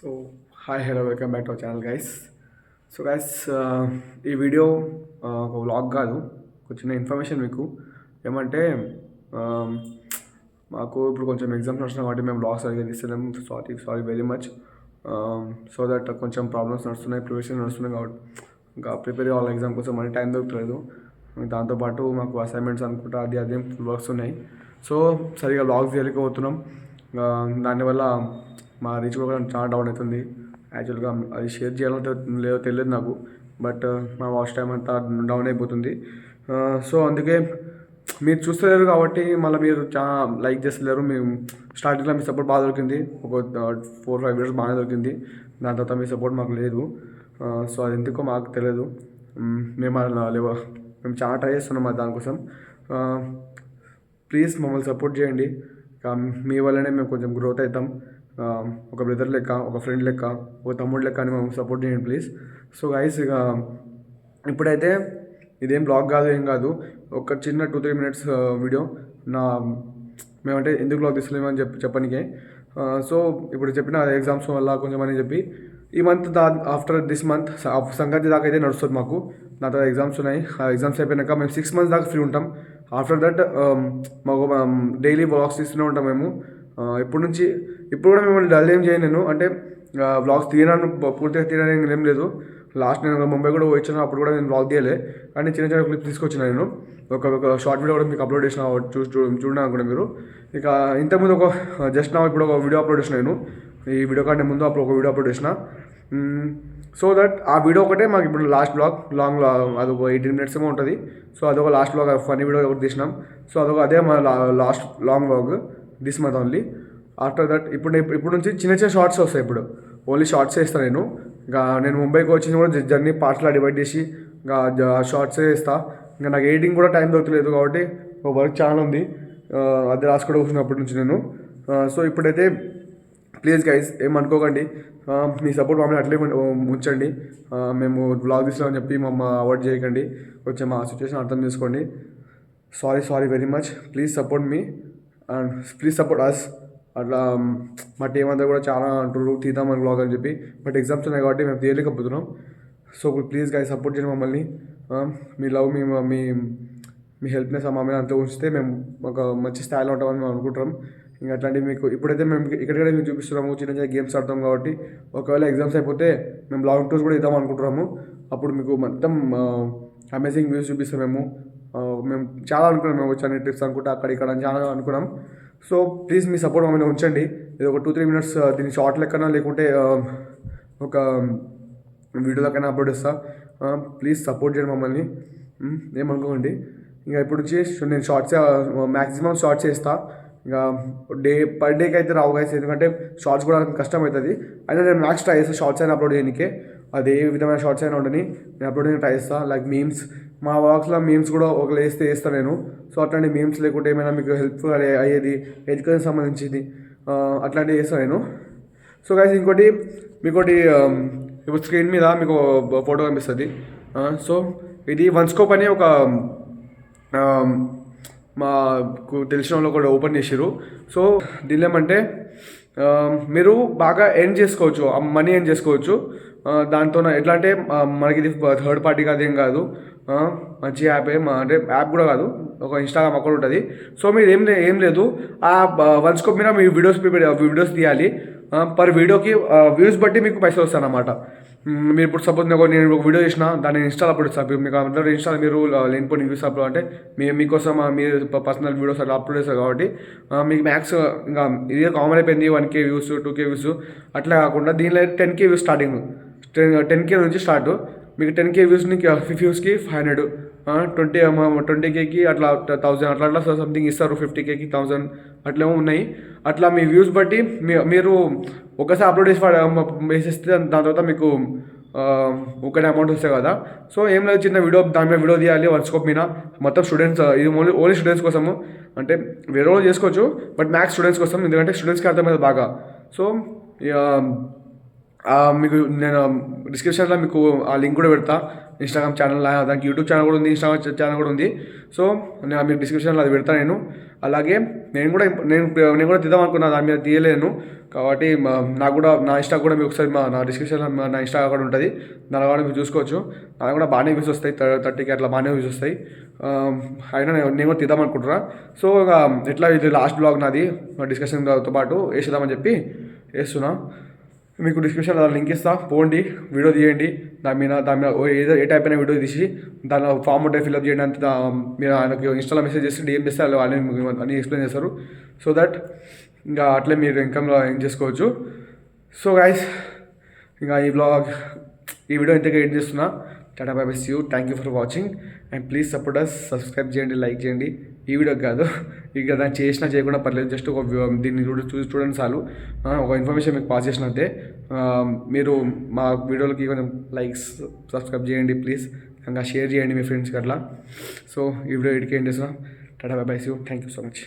So hi hello welcome back to our channel guys. So guys, ఈ video ఒక vlog కాదు, ఒక చిన్న ఇన్ఫర్మేషన్ మీకు. ఏమంటే um, మాకు ఇప్పుడు కొంచెం ఎగ్జామ్స్ నడుస్తున్నాయి కాబట్టి మేము వ్లాగ్స్ సరిగ్గా తీస్తున్నాం. Sorry very much. So that కొంచెం ప్రాబ్లమ్స్ నడుస్తున్నాయి, ప్రిపరేషన్ నడుస్తున్నాయి కాబట్టి ఇంకా ప్రిపేర్ అవ్వాలి ఎగ్జామ్ కోసం, మనీ టైం దొరకలేదు. దాంతోపాటు మాకు అసైన్మెంట్స్ అనుకుంటా అదేం వర్క్స్ ఉన్నాయి. సో సరిగా వ్లాగ్స్ చేయలేకపోతున్నాం. దానివల్ల మా రీచ్ కూడా చాలా డౌన్ అవుతుంది. యాక్చువల్గా అది షేర్ చేయాలో లేదో తెలియదు నాకు, బట్ మా వాచ్ టైం అంతా డౌన్ అయిపోతుంది. సో అందుకే మీరు చూస్తలేరు కాబట్టి మళ్ళీ మీరు చాలా లైక్ చేస్తలేరు. మేము స్టార్టింగ్లో మీ సపోర్ట్ బాగా దొరికింది, ఒక 4-5 ఇయర్స్ బాగానే దొరికింది. దాని తర్వాత మీ సపోర్ట్ మాకు లేదు. సో అది ఎందుకో మాకు తెలియదు. మేము మేము చాలా ట్రై చేస్తున్నాం దానికోసం. ప్లీజ్ మమ్మల్ని సపోర్ట్ చేయండి. మీ వల్లనే మేము కొంచెం గ్రోత్ అవుతాం. ఒక బ్రదర్ లెక్క, ఒక ఫ్రెండ్ లెక్క, ఒక తమ్ముడు లెక్క అని మేము సపోర్ట్ చేయండి ప్లీజ్. సో గైస్, ఇక ఇప్పుడైతే ఇదేం బ్లాగ్ కాదు, ఏం కాదు, ఒక చిన్న 2-3 మినిట్స్ వీడియో. మేమంటే ఎందుకు బ్లాగ్ తీసుకోలేమని చెప్పనికే. సో ఇప్పుడు చెప్పిన ఎగ్జామ్స్ వల్ల కొంచెం అని చెప్పి ఈ month after this month Sankranti దాకా అయితే నడుస్తుంది మాకు. నా తర్వాత ఎగ్జామ్స్ ఉన్నాయి. ఆ ఎగ్జామ్స్ అయిపోయినాక మేము 6 months దాకా ఫ్రీ ఉంటాం. ఆఫ్టర్ దట్ మాకు డైలీ వ్లాగ్స్ తీస్తూనే ఉంటాం మేము. ఇప్పుడు కూడా మిమ్మల్ని డల్ ఏం చేయను నేను, అంటే వ్లాగ్స్ తీయడానికి పూర్తిగా తీయడానికి ఏం లేదు. లాస్ట్ నేను ముంబై కూడా వచ్చాను, అప్పుడు కూడా నేను వ్లాగ్ తీయలే, కానీ చిన్న చిన్న క్లిప్స్ తీసుకొచ్చిన నేను. ఒక షార్ట్ వీడియో కూడా మీకు అప్లోడ్ చేసిన, చూడండి అనుకోండి మీరు. ఇక ఇంతకుముందు జస్ట్ ఇప్పుడు ఒక వీడియో అప్లోడ్ చేసిన నేను. ఈ వీడియో కంటే ముందు ఒక వీడియో అప్లోడ్ చేసిన. సో దట్ ఆ వీడియో ఒకటే మాకు ఇప్పుడు లాస్ట్ బ్లాగ్, అది ఒక 18 minutes ఏమో ఉంటుంది. సో అదొక లాస్ట్ బ్లాగ్, ఫన్నీ వీడియో ఒకటి తీసినాం. సో అదే మా last long blog this month only. After that ఇప్పుడు నుంచి చిన్న చిన్న షార్ట్స్ వస్తాయి. ఇప్పుడు ఓన్లీ షార్ట్సే ఇస్తాను నేను. ఇంకా నేను ముంబైకి వచ్చింది కూడా జర్నీ పార్ట్స్లా డివైడ్ చేసి ఇంకా షార్ట్సే ఇస్తాను. ఇంకా నాకు ఎడిటింగ్ కూడా టైం దొరకలేదు కాబట్టి ఒక వర్క్ చాలా ఉంది, అది రాసుకోవడం వచ్చినప్పటి నుంచి నేను. సో ఇప్పుడైతే ప్లీజ్ గైస్ ఏమనుకోకండి, మీ సపోర్ట్ మమ్మల్ని అట్లే ఉంచండి. మేము బ్లాగ్ తీసుకోమని చెప్పి మమ్మల్ని అవాయిడ్ చేయకండి. కొంచెం మా సిచ్యువేషన్ అర్థం చేసుకోండి. Sorry very much. Please support మీ అండ్ ప్లీజ్ సపోర్ట్ అస్. అట్లా మా టీం అంతా కూడా చాలా అంటారు తీద్దామని బ్లాగ్ అని చెప్పి, బట్ ఎగ్జామ్స్ ఉన్నాయి కాబట్టి మేము తీయలేకపోతున్నాం. సో ప్లీజ్ గైస్ సపోర్ట్ చేయండి మమ్మల్ని. మీ లవ్, మీ హెల్ప్నెస్ మా మీద అంతా ఉంచితే మేము ఒక మంచి స్థాయిలో ఉంటామని మేము అనుకుంటాం. ఇంకా అట్లాంటివి మీకు ఇప్పుడైతే మేము ఇక్కడికడే మీకు చూపిస్తున్నాము, చిన్న చిన్న గేమ్స్ ఆడతాం కాబట్టి ఒకవేళ ఎగ్జామ్స్ అయిపోతే మేము లాంగ్ టూర్స్ కూడా ఇద్దాం అనుకుంటున్నాము. అప్పుడు మీకు మొత్తం అమేజింగ్ వ్యూస్ చూపిస్తాం మేము చాలా అనుకున్నాం. మేము వచ్చి ట్రిప్స్ అనుకుంటా అక్కడ ఇక్కడ చాలా అనుకున్నాం. సో ప్లీజ్ మీ సపోర్ట్ మమ్మల్ని ఉంచండి. ఇది ఒక 2-3 minutes దీన్ని షార్ట్ లెక్కన లేకుంటే ఒక వీడియో లెక్కన అప్లోడ్ చేస్తా. ప్లీజ్ సపోర్ట్ చేయండి మమ్మల్ని, ఏమనుకోండి. ఇంకా ఇప్పుడు నుంచి నేను షార్ట్స్ మ్యాక్సిమం షార్ట్స్ చేస్తాను. ఇంకా పర్ డేకి అయితే రావు గైస్, ఎందుకంటే షార్ట్స్ కూడా కష్టం అవుతుంది. అయినా నేను మ్యాక్స్ ట్రై చేస్తాను షార్ట్స్ అయినా అప్లోడ్ చేయడానికి. అది ఏ విధమైన షార్ట్స్ అయినా ఉండని నేను అప్లోడ్ చేయడానికి ట్రై చేస్తాను. లైక్ మీమ్స్, మా వర్క్స్లో మీమ్స్ కూడా ఒకళ్ళు వేస్తాను నేను. సో అట్లాంటి మీమ్స్ లేకుంటే ఏమైనా మీకు హెల్ప్ఫుల్ అయ్యేది, ఎడ్యుకేషన్ సంబంధించింది అట్లాంటివి చేస్తాను నేను. సో గైస్ ఇంకోటి మీకోటి, ఇప్పుడు స్క్రీన్ మీద మీకు ఫోటో కనిపిస్తుంది. సో ఇది వన్స్కోప్ అని ఒక మాకు తెలిసిన వాళ్ళు కూడా ఓపెన్ చేసారు. సో దీనిలో ఏమంటే మీరు బాగా ఎర్న్ చేసుకోవచ్చు, మనీ ఎర్న్ చేసుకోవచ్చు దాంతో. ఎట్లా అంటే మనకి ఇది థర్డ్ పార్టీ కాదు, ఏం కాదు, మంచి యాపే. అంటే యాప్ కూడా కాదు, ఒక ఇన్స్టాగ్రామ్ అకౌంట్ ఉంటుంది. సో మీరు ఏం లేదు, ఆ వన్స్కోప్ మీద మీ వీడియోస్ తీయాలి. పర్ వీడియోకి వ్యూస్ బట్టి మీకు పైసలు వస్తాయి అన్నమాట. మీరు ఇప్పుడు సపోజ్ నేను ఒక వీడియో చేసిన, దాన్ని ఇన్స్టాల్ అప్లోడ్ ఇస్తాను. మీకు అందరూ ఇన్స్టాల్ మీరు లేనిపోయిన వ్యూస్ అప్లోడ్ అంటే మీకోసం మీరు పర్సనల్ వీడియోస్ అట్లా అప్లోడ్ చేస్తారు కాబట్టి మీకు మ్యాక్స్ ఇంకా ఇదే కామన్ అయిపోయింది. 1K వ్యూస్, 2K వ్యూస్ అట్లా కాకుండా దీనిలో 10K వ్యూస్ స్టార్టింగ్, 10K నుంచి స్టార్ట్. మీకు 10K వ్యూస్ని 50 వ్యూస్కి 500, 20Kకి అట్లా 1000 అట్లా సంథింగ్ ఇస్తారు. 50Kకి 1000 అట్లా ఉన్నాయి. అట్లా మీ వ్యూస్ బట్టి మీరు ఒకసారి అప్లోడ్ వేసేస్తే దాని తర్వాత మీకు ఒకటే అమౌంట్ వస్తాయి కదా. సో ఏం లేదు, చిన్న వీడియో దాని మీద వీడియో తీయాలి వన్స్కోప్ మీద. మొత్తం స్టూడెంట్స్, ఇది ఓన్లీ స్టూడెంట్స్ కోసము. అంటే వేరే వాళ్ళు చేసుకోవచ్చు, బట్ మ్యాథ్స్ స్టూడెంట్స్ కోసం, ఎందుకంటే స్టూడెంట్స్కి అర్థమైంది బాగా. సో మీకు నేను డిస్క్రిప్షన్లో మీకు ఆ లింక్ కూడా పెడతా. ఇన్స్టాగ్రామ్ ఛానల్, దానికి యూట్యూబ్ ఛానల్ కూడా ఉంది, ఇన్స్టాగ్రామ్ ఛానల్ కూడా ఉంది. సో నేను మీకు డిస్క్రిప్షన్లో అది పెడతాను నేను. అలాగే నేను కూడా తీద్దాం అనుకున్నా, దాని మీద తీయలేను. కాబట్టి నాకు కూడా నా ఇన్స్టా కూడా మీకు ఒకసారి నా డిస్క్రిప్షన్లో నా ఇన్స్టా కూడా ఉంటుంది, దాని కూడా మీరు చూసుకోవచ్చు. నాకు కూడా బాగానే వ్యూస్ వస్తాయి, 30K అట్లా బాగానే వ్యూస్ వస్తాయి. అయినా నేను కూడా తీద్దాం అనుకుంటున్నా. సో ఇక ఎట్లా ఇది లాస్ట్ బ్లాగ్ నాది, డిస్కషన్తో పాటు వేసేద్దామని చెప్పి వేస్తున్నా. మీకు డిస్క్రిప్షన్లో దాని లింక్ ఇస్తా, పోండి, వీడియో తీయండి. దాని మీద ఏ టైప్ అయిన వీడియో తీసి దానిలో ఫామ్ ఉంటే ఫిల్అప్ చేయండి. అంత మీరు ఆయనకు ఇన్స్టాలో మెసేజ్ చేసి DM చేస్తే వాళ్ళు అన్నీ ఎక్స్ప్లెయిన్ చేస్తారు. సో దట్ ఇంకా అట్లే మీరు ఇన్కమ్లో ఏం చేసుకోవచ్చు. సో గైస్, ఇంకా ఈ వీడియో ఇంతగా ఎడిట్ చేస్తున్నా. Tata bye bye, see you, thank you for watching and please support us. Subscribe చేయండి, లైక్ చేయండి. ఈ వీడియోకి కాదు, ఇక దాన్ని చేసినా చేయకుండా పర్లేదు, జస్ట్ ఒక దీన్ని చూడండి చాలు. ఒక ఇన్ఫర్మేషన్ మీకు పాస్ చేసినట్టే. మీరు మా వీడియోలకి కొంచెం లైక్స్, సబ్స్క్రైబ్ చేయండి ప్లీజ్. ఇంకా షేర్ చేయండి మీ ఫ్రెండ్స్కి అట్లా. సో ఈ వీడియో ఎడిట్ చేయండి. Tata bye bye, see you, thank you so much.